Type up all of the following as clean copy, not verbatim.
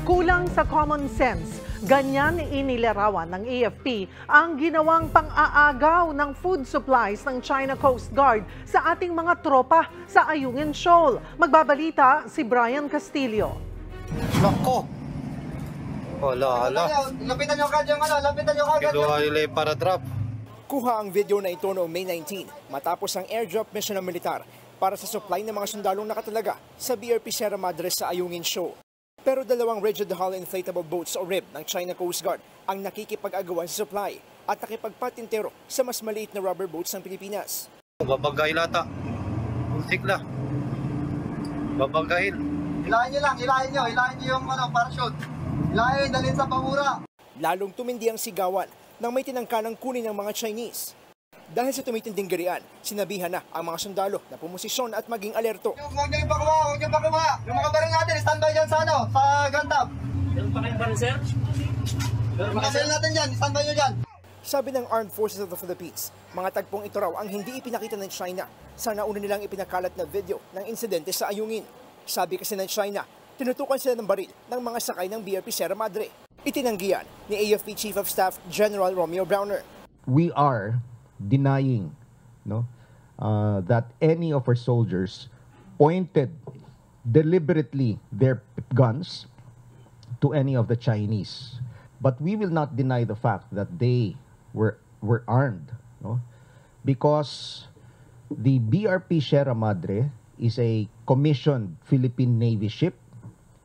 Kulang sa common sense. Ganyan inilarawan ng AFP ang ginawang pang-aagaw ng food supplies ng China Coast Guard sa ating mga tropa sa Ayungin Shoal. Magbabalita si Brian Castillo. Nako! Wala. Lapitan nyo kagad yung lapitan nyo kagad. Kinuha nila para drop. Kuha ang video na ito noong May 19 matapos ang airdrop mission ng militar para sa supply ng mga sundalong nakatalaga sa BRP Sierra Madre sa Ayungin Shoal. Pero dalawang rigid hull inflatable boats o RIB ng China Coast Guard ang nakikipag-agawan sa supply at nakipagpatintero sa mas maliit na rubber boats ng Pilipinas. Babagay lata. Untik na. Babagayin. Hilahin nyo yung parachute. Hilahin, dalhin sa pamura. Lalong tumindi ang sigawan nang may tinangkanang kunin ng mga Chinese. Dahil sa tumitinding garian, sinabihan na ang mga sundalo na pumosisyon at maging alerto. Huwag nyo ipakuha. Yung mga baril natin, standby dyan sa gun-top. Meron pa kayong baril, sir? Mga baril natin dyan, standby nyo dyan. Sabi ng Armed Forces of the Philippines, mga tagpong ito raw ang hindi ipinakita ng China sa nauna nilang ipinakalat na video ng insidente sa Ayungin. Sabi kasi ng China, tinutukan sila ng baril ng mga sakay ng BRP Sierra Madre. Itinanggihan ni AFP Chief of Staff General Romeo Browner. We are denying that any of our soldiers pointed deliberately their guns to any of the Chinese. But we will not deny the fact that they were armed, because the BRP Sierra Madre is a commissioned Philippine Navy ship,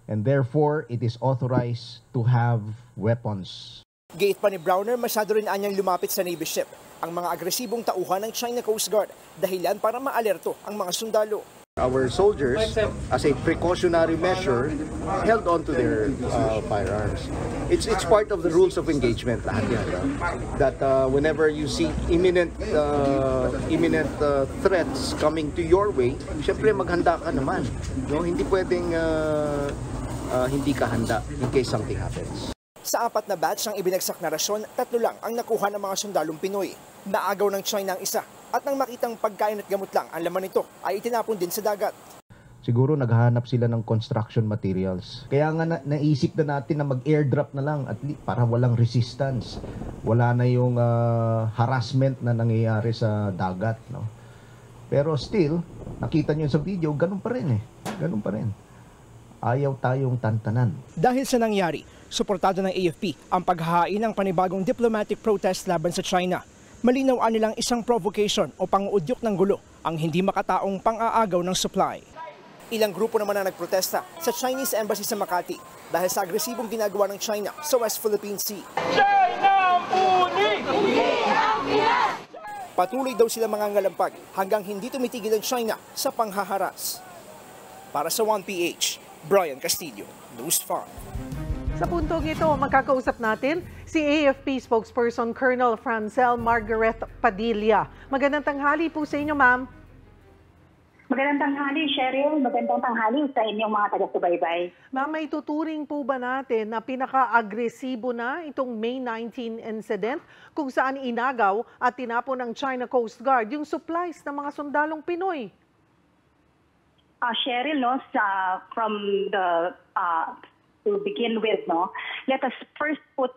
and therefore it is authorized to have weapons. Gate pa ni Browner, masyado rin anyang lumapit sa Navy ship ang mga agresibong tauhan ng China Coast Guard, dahilan para maalerto ang mga sundalo. Our soldiers, as a precautionary measure, held on to their firearms. It's part of the rules of engagement, lahat yan. That whenever you see imminent threats coming to your way, syempre maghanda ka naman. Hindi pwedeng hindi ka handa in case something happens. Sa 4 na batch ng ibinagsak na rasyon, 3 lang ang nakuha ng mga sundalong Pinoy. Naagaw ng China ang isa at nang makitang pagkain at gamot lang ang laman nito ay itinapon din sa dagat. Siguro naghahanap sila ng construction materials. Kaya nga naisip na natin na mag-airdrop na lang at para walang resistance. Wala na yung harassment na nangyayari sa dagat. Pero still, nakita nyo sa video, ganun pa rin eh. Ganun pa rin. Ayaw tayong tantanan. Dahil sa nangyari, suportado ng AFP ang paghahain ng panibagong diplomatic protest laban sa China. Malinaw nilang isang provocation o pang-uudyok ng gulo ang hindi makataong pang-aagaw ng supply. Ilang grupo naman na nagprotesta sa Chinese Embassy sa Makati dahil sa agresibong ginagawa ng China sa West Philippine Sea. China muni! Patuloy daw sila mangangalampag hanggang hindi tumitigil ang China sa panghaharas. Para sa 1PH, Brian Castillo, News 5. Sa puntong ito, magkakausap natin si AFP spokesperson Colonel Francel Margaret Padilla. Magandang tanghali po sa inyo, ma'am. Magandang tanghali, Cheryl. Magandang tanghali sa inyong mga taga-subaybay. Ma'am, may tuturing po ba natin na pinaka-agresibo na itong May 19 incident kung saan inagaw at tinapon ng China Coast Guard yung supplies ng mga sundalong Pinoy? Cheryl, from the to begin with, let us first put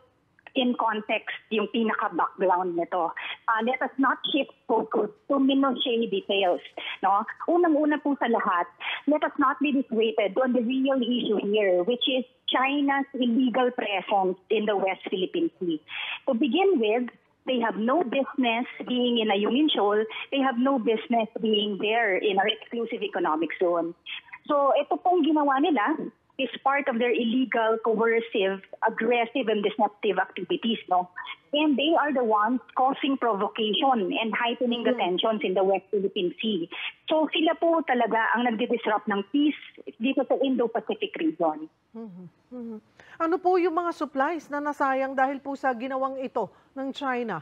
in context yung pinaka-background nito. Let us not shift focus to minutiae details. Unang-una po sa lahat, let us not be dissuaded on the real issue here, which is China's illegal presence in the West Philippine Sea. To begin with, they have no business being in Ayungin Shoal. They have no business being there in our exclusive economic zone. So ito pong ginawa nila is part of their illegal, coercive, aggressive, and deceptive activities, And they are the ones causing provocation and heightening the tensions in the West Philippine Sea. So sila po talaga ang nagdi-disrupt ng peace dito sa Indo-Pacific region. Ano po yung mga supplies na nasayang dahil po sa ginawang ito ng China?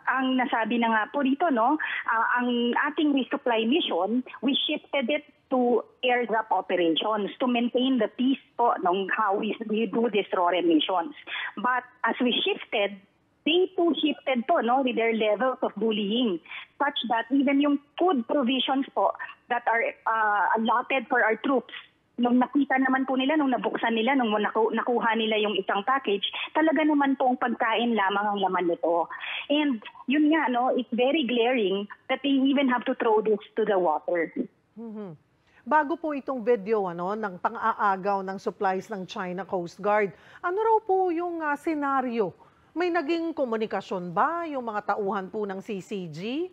Ang nasabi na nga po dito, ang ating resupply mission, we shifted it to airdrop operations to maintain the peace po ng how we do these RORE missions. But as we shifted, they too shifted po with their levels of bullying such that even yung food provisions po that are allotted for our troops nung nakita naman po nila, nung nabuksan nila, nung nakuha nila yung isang package, talaga naman pong pagkain lamang ang laman nito. And yun nga, no, it's very glaring that they even have to throw this to the water. Bago po itong video ng pang-aagaw ng supplies ng China Coast Guard, ano raw po yung senaryo? May naging komunikasyon ba yung mga tauhan po ng CCG?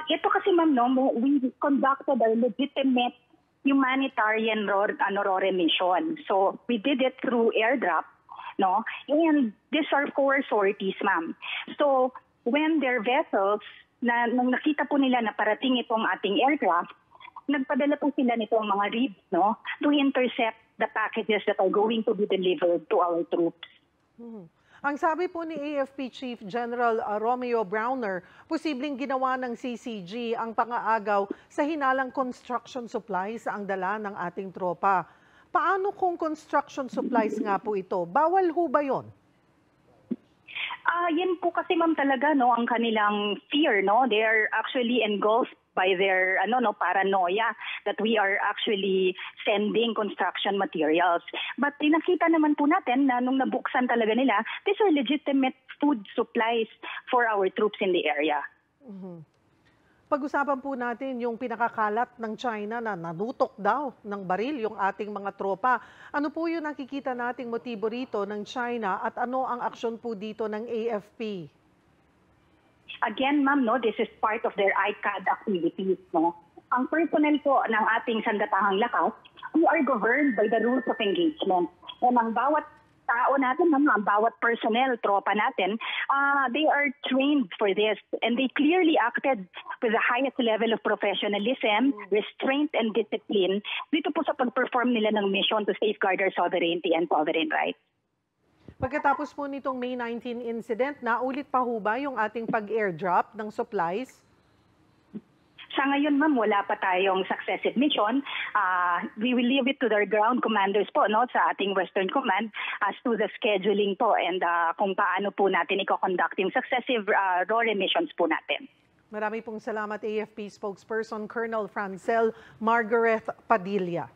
Ito kasi ma'am, no, we conducted a legitimate humanitarian RORE mission. So we did it through airdrop, no, and these are 4 sorties, ma'am. So when their vessels, nung nakita po nila na parating itong ating aircraft, nagpadala po sila nitong mga ribs, no, to intercept the packages that are going to be delivered to our troops. Ang sabi po ni AFP Chief General Romeo Browner, posibleng ginawa ng CCG ang pang-aagaw sa hinalang construction supplies ang dala ng ating tropa. Paano kung construction supplies nga po ito? Bawal ho ba yun? Yan po kasi ma'am talaga, no, ang kanilang fear, no, they are actually engulfed by their paranoia that we are actually sending construction materials. But tinakita naman po natin na nung nabuksan talaga nila, these are legitimate food supplies for our troops in the area. Pag-usapan po natin yung pinakakalat ng China na nanutok daw ng baril yung ating mga tropa. Ano po yung nakikita nating motibo rito ng China at ano ang aksyon po dito ng AFP? Again, ma'am, no, this is part of their ICAD activities. No? Ang personnel po ng ating sandatahang lakas, we are governed by the rules of engagement. And ang bawat tao natin, ang bawat personnel, tropa natin, they are trained for this. And they clearly acted with the highest level of professionalism, restraint, and discipline dito po sa pag-perform nila ng mission to safeguard our sovereignty and sovereign rights. Pagkatapos po nitong May 19 incident, naulit pa ho ba yung ating pag-airdrop ng supplies? Sa ngayon, ma'am, wala pa tayong successive mission. We will leave it to their ground commanders po, no, sa ating Western Command as to the scheduling po and kung paano po natin i-conduct yung successive RORE missions po natin. Marami pong salamat AFP spokesperson Colonel Francel Margaret Padilla.